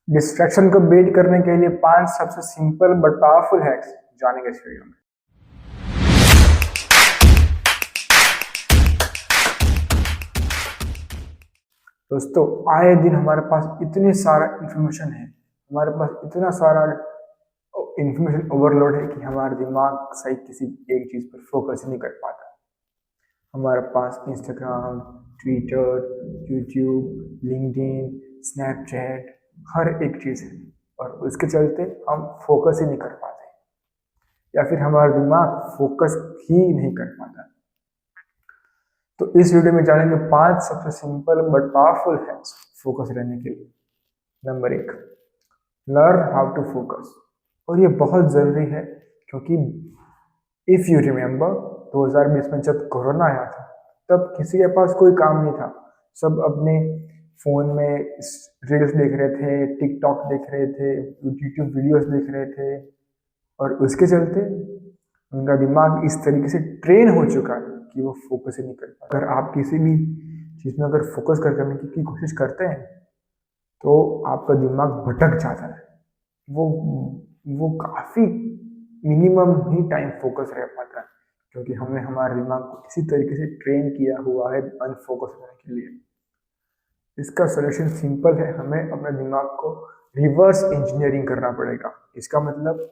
Distraction को beat करने के लिए 5 सबसे सिंपल बट पावरफुल हैक्स जानेंगे इस वीडियो में। दोस्तों, आए दिन हमारे पास इतनी सारा इंफॉर्मेशन है, हमारे पास इतना सारा इंफॉर्मेशन ओवरलोड है कि हमारा दिमाग सही किसी एक चीज पर फोकस नहीं कर पाता। हमारे पास Instagram, Twitter, YouTube, LinkedIn, Snapchat, हर एक चीज है और उसके चलते हम फोकस ही नहीं कर पाते या फिर हमारा दिमाग फोकस ही नहीं कर पाता। तो इस वीडियो में जानेंगे 5 सबसे simple but powerful hacks focus रहने के लिए। Number 1, learn how to focus. और ये बहुत ज़रूरी है क्योंकि इफ़ यू रिमेंबर 2020 में जब कोरोना आया था तब किसी के पास कोई काम नहीं था। सब अपने फ़ोन में रील्स देख रहे थे, टिकटॉक देख रहे थे, यूट्यूब वीडियोस देख रहे थे और उसके चलते उनका दिमाग इस तरीके से ट्रेन हो चुका है कि वो फोकस ही नहीं कर पाता। अगर आप किसी भी चीज़ में अगर फोकस करने की कोशिश करते हैं तो आपका दिमाग भटक जाता है। वो काफ़ी मिनिमम ही टाइम फोकस रह पाता है क्योंकि हमने हमारे दिमाग को इसी तरीके से ट्रेन किया हुआ है अनफोकस होने के लिए। इसका सोल्यूशन सिंपल है, हमें अपने दिमाग को रिवर्स इंजीनियरिंग करना पड़ेगा। इसका मतलब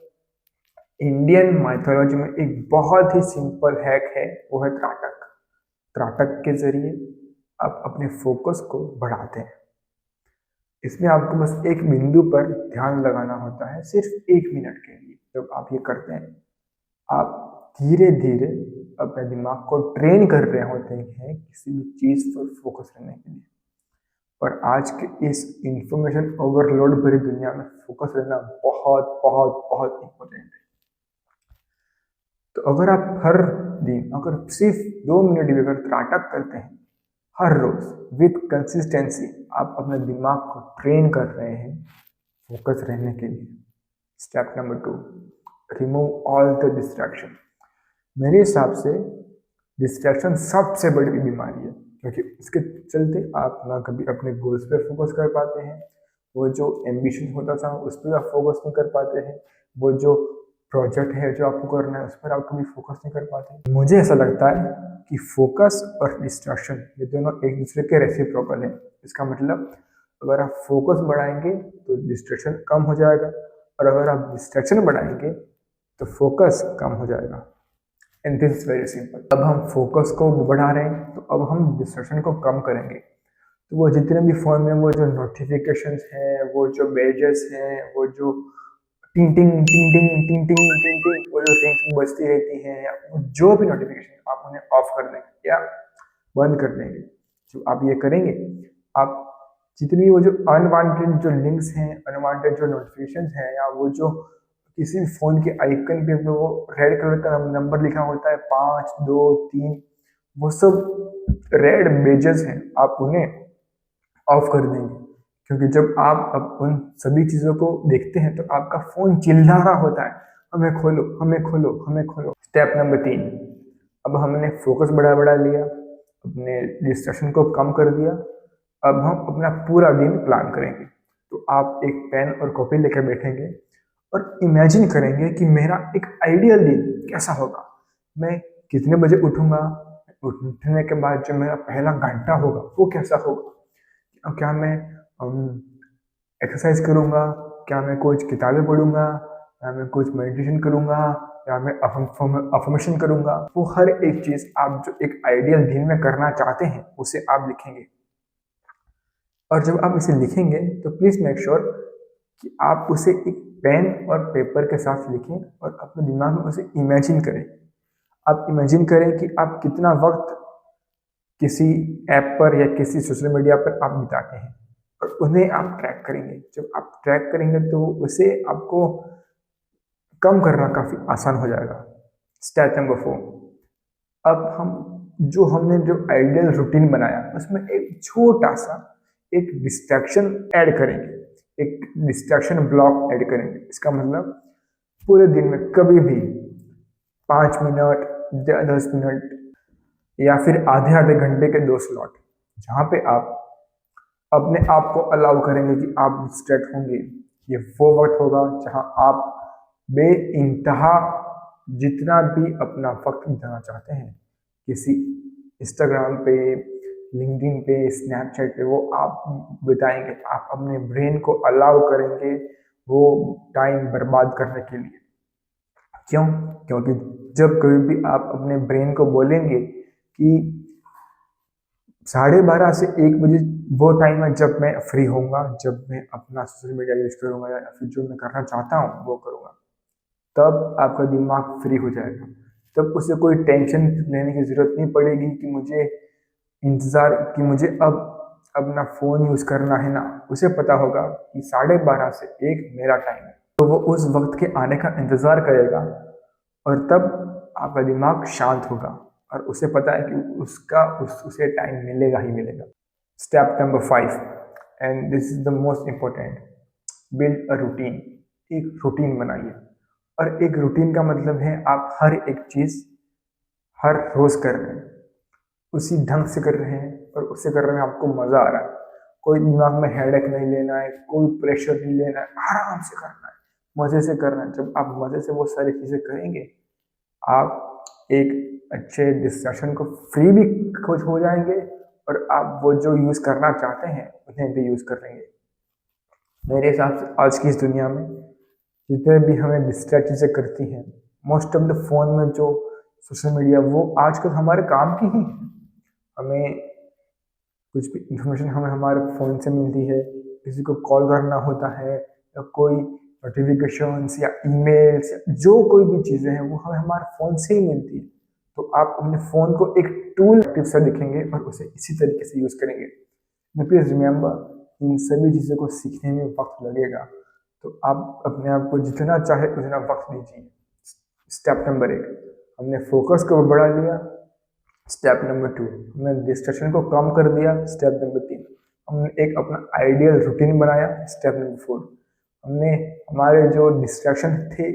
इंडियन माइथोलॉजी में एक बहुत ही सिंपल हैक है, वो है त्राटक। त्राटक के जरिए आप अपने फोकस को बढ़ाते हैं। इसमें आपको बस एक बिंदु पर ध्यान लगाना होता है, सिर्फ 1 मिनट के लिए। जब आप ये करते हैं आप धीरे धीरे अपने दिमाग को ट्रेन कर रहे होते हैं किसी भी चीज़ पर फोकस करने के लिए। और आज के इस इंफॉर्मेशन ओवरलोड भरी दुनिया में फोकस रहना बहुत बहुत बहुत इम्पोर्टेंट है। तो अगर आप हर दिन अगर सिर्फ 2 मिनट भी अगर त्राटक करते हैं हर रोज विथ कंसिस्टेंसी, आप अपने दिमाग को ट्रेन कर रहे हैं फोकस रहने के लिए। Step number 2, remove all the distraction. मेरे हिसाब से डिस्ट्रैक्शन सबसे बड़ी बीमारी है क्योंकि इसके चलते आप ना कभी अपने गोल्स पे फोकस कर पाते हैं, वो जो एम्बिशन होता था उस पर आप फोकस नहीं कर पाते हैं, वो जो प्रोजेक्ट है जो आपको करना है उस पर आप कभी फोकस नहीं कर पाते। मुझे ऐसा लगता है कि फोकस और डिस्ट्रैक्शन ये दोनों एक दूसरे के रेसिप्रोकल है। इसका मतलब अगर आप फोकस बढ़ाएंगे तो डिस्ट्रैक्शन कम हो जाएगा और अगर आप डिस्ट्रैक्शन बढ़ाएंगे तो फोकस कम हो जाएगा। And this is very simple. अब हम फोकस को बढ़ा रहे हैं तो अब हम डिस्ट्रैक्शन को कम करेंगे। तो वो जितने भी फोन में वो जो नोटिफिकेशंस हैं, वो जो बेजेस हैं, वो जो टिंग टिंग टिंग टिंग टिंग टिंग टिंग टिंग वो जो रिंग्स बजती रहती हैं, या जो भी नोटिफिकेशन आप उन्हें ऑफ कर देंगे या बंद कर देंगे। जो आप ये करेंगे, आप जितनी वो जो अनवांटेड जो लिंक्स हैं, अनवांटेड जो नोटिफिकेशन हैं, या वो जो किसी भी फोन के आइकन पे वो रेड कलर का नंबर लिखा होता है 5 2 3, वो सब रेड बेजेस हैं, आप उन्हें ऑफ कर देंगे। क्योंकि जब आप अब उन सभी चीज़ों को देखते हैं तो आपका फ़ोन चिल्ला रहा होता है, हमें खोलो हमें खोलो हमें खोलो। स्टेप नंबर 3, अब हमने फोकस बढ़ा लिया, अपने डिस्ट्रैक्शन को कम कर दिया। अब हम अपना पूरा दिन प्लान करेंगे। तो आप एक पेन और कॉपी लेकर बैठेंगे और इमेजिन करेंगे कि मेरा एक आइडियल दिन कैसा होगा। मैं कितने बजे उठूंगा, उठने के बाद जो मेरा पहला घंटा होगा वो कैसा होगा। क्या मैं एक्सरसाइज करूँगा, क्या मैं कुछ किताबें पढ़ूंगा, या मैं कुछ मेडिटेशन करूँगा, या मैं अफर्मेशन करूँगा। वो हर एक चीज़ आप जो एक आइडियल दिन में करना चाहते हैं उसे आप लिखेंगे। और जब आप इसे लिखेंगे तो प्लीज़ मेक श्योर कि आप उसे एक पेन और पेपर के साथ लिखें और अपने दिमाग में उसे इमेजिन करें। आप इमेजिन करें कि आप कितना वक्त किसी ऐप पर या किसी सोशल मीडिया पर आप बिताते हैं और उन्हें आप ट्रैक करेंगे। जब आप ट्रैक करेंगे तो उसे आपको कम करना काफ़ी आसान हो जाएगा। स्टेप नंबर 4, अब हमने जो आइडियल रूटीन बनाया उसमें एक छोटा सा एक डिस्ट्रैक्शन ऐड करेंगे, एक डिस्ट्रैक्शन ब्लॉक ऐड करेंगे। इसका मतलब पूरे दिन में कभी भी 5 मिनट, 10 मिनट या फिर आधे आधे घंटे के 2 स्लॉट, जहाँ पे आप अपने आप को अलाउ करेंगे कि आप डिस्ट्रैक्ट होंगे, ये वो वक्त होगा जहां आप बे इंतहा जितना भी अपना वक्त बिताना चाहते हैं किसी इंस्टाग्राम पे, लिंक्डइन पे, स्नैपचैट पे, वो आप बिताएंगे। आप अपने ब्रेन को अलाउ करेंगे वो टाइम बर्बाद करने के लिए। क्यों? क्योंकि जब कभी भी आप अपने ब्रेन को बोलेंगे कि 12:30 से 1 बजे वो टाइम है जब मैं फ्री होऊंगा, जब मैं अपना सोशल मीडिया यूज करूंगा या फिर जो मैं करना चाहता हूँ वो करूंगा, तब आपका दिमाग फ्री हो जाएगा। तब उसे कोई टेंशन लेने की जरूरत नहीं पड़ेगी कि मुझे इंतजार कि मुझे अब अपना फोन यूज करना है ना। उसे पता होगा कि 12:30 से 1 मेरा टाइम है, तो वो उस वक्त के आने का इंतजार करेगा और तब आपका दिमाग शांत होगा और उसे पता है कि उसे टाइम मिलेगा ही मिलेगा। Step number 5, and this is the most important, build a routine. एक रूटीन बनाइए। और एक रूटीन का मतलब है आप हर एक चीज हर रोज कर रहे हैं, उसी ढंग से कर रहे हैं और उसे करने में आपको मजा आ रहा है। कोई दिमाग में हेडेक नहीं लेना है, कोई प्रेशर नहीं लेना है, आराम से करना है, मजे से करना है। जब आप मजे से वो सारी चीजें करेंगे, आप एक अच्छे डिस्ट्रैक्शन को फ्री भी खुद हो जाएंगे और आप वो जो यूज करना चाहते हैं उन्हें भी यूज कर लेंगे। मेरे हिसाब से आज की इस दुनिया में जितने भी हमें डिस्ट्रैक्ट चीज़ें करती हैं, मोस्ट ऑफ द फोन में जो सोशल मीडिया, वो आजकल हमारे काम की ही है। हमें कुछ भी इंफॉर्मेशन हमें हमारे फ़ोन से मिलती है, किसी को कॉल करना होता है या कोई नोटिफिकेशंस या ईमेल्स या जो कोई भी चीज़ें हैं वो हमें हमारे फ़ोन से ही मिलती है। तो आप अपने फ़ोन को एक टूल टिप से दिखेंगे और उसे इसी तरीके से यूज़ करेंगे। प्लीज़ रिमेंबर, इन सभी चीज़ों को सीखने में वक्त लगेगा, तो आप अपने आप को जितना चाहे उतना वक्त दीजिए। स्टेप नंबर 1, हमने फोकस को बढ़ा लिया। स्टेप नंबर 2, हमने डिस्ट्रैक्शन को कम कर दिया। स्टेप नंबर 3, हमने एक अपना आइडियल रूटीन बनाया। स्टेप नंबर 4, हमने हमारे जो डिस्ट्रैक्शन थे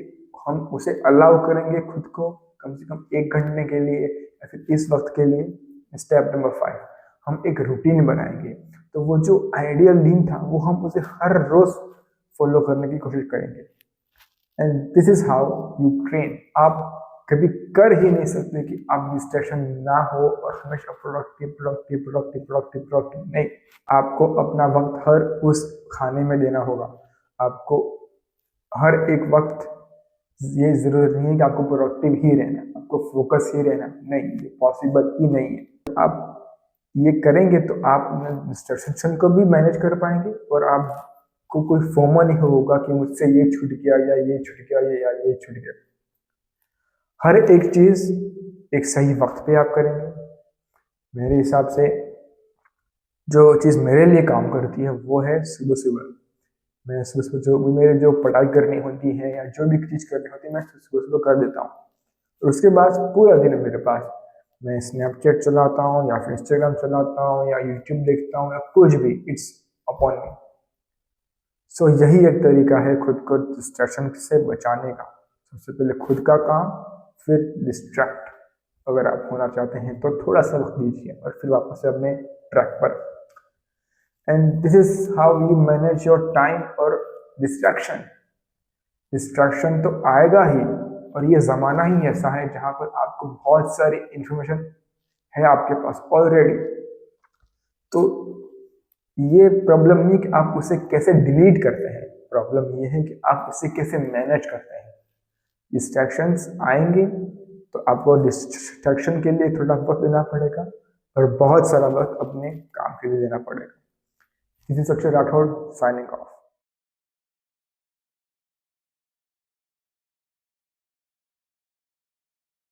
हम उसे अलाउ करेंगे खुद को कम से कम 1 घंटे के लिए या फिर इस वक्त के लिए। स्टेप नंबर 5, हम एक रूटीन बनाएंगे, तो वो जो आइडियल दिन था वो हम उसे हर रोज फॉलो करने की कोशिश करेंगे। And this is how you train. आप कभी कर ही नहीं सकते कि आप डिस्ट्रैक्शन ना हो और हमेशा productive productive productive productive productive नहीं। आपको अपना वक्त हर उस खाने में देना होगा। आपको हर एक वक्त, ये जरूरी नहीं है कि आपको प्रोडक्टिव ही रहना, आपको फोकस ही रहना, नहीं, ये पॉसिबल ही नहीं है। आप ये करेंगे तो आप अपने डिस्ट्रैक्शन को भी मैनेज कर पाएंगे और आपको कोई फोमो नहीं होगा कि मुझसे ये छूट गया या ये छूट गया या ये छूट गया। हर एक चीज एक सही वक्त पे आप करेंगे। मेरे हिसाब से जो चीज़ मेरे लिए काम करती है वो है सुबह सुबह। मैं सुबह सुबह जो भी मेरे जो पढ़ाई करनी होती है या जो भी चीज़ करनी होती है मैं सुबह सुबह कर देता हूँ। और उसके बाद पूरा दिन है मेरे पास, मैं स्नैपचैट चलाता हूँ या फिर इंस्टाग्राम चलाता हूँ या यूट्यूब देखता हूँ या कुछ भी, इट्स अपॉन मी। सो यही एक तरीका है खुद को डिस्ट्रैक्शन से बचाने का। सबसे पहले खुद का काम, फिर डिस्ट्रैक्ट। अगर आप होना चाहते हैं तो थोड़ा सा वक्त दीजिए और फिर वापस से अपने ट्रैक पर। And this is how you manage your time और डिस्ट्रैक्शन। डिस्ट्रैक्शन तो आएगा ही, और ये ज़माना ही ऐसा है जहाँ पर आपको बहुत सारी इंफॉर्मेशन है आपके पास ऑलरेडी। तो ये प्रॉब्लम नहीं कि आप उसे कैसे डिलीट करते हैं, प्रॉब्लम ये है कि आप उसे कैसे मैनेज करते हैं। डिस्ट्रैक्शंस आएंगे तो आपको डिस्ट्रैक्शन के लिए थोड़ा वक्त देना पड़ेगा और बहुत सारा वक्त अपने काम के लिए देना पड़ेगा। This is Akshay Rathore, signing off.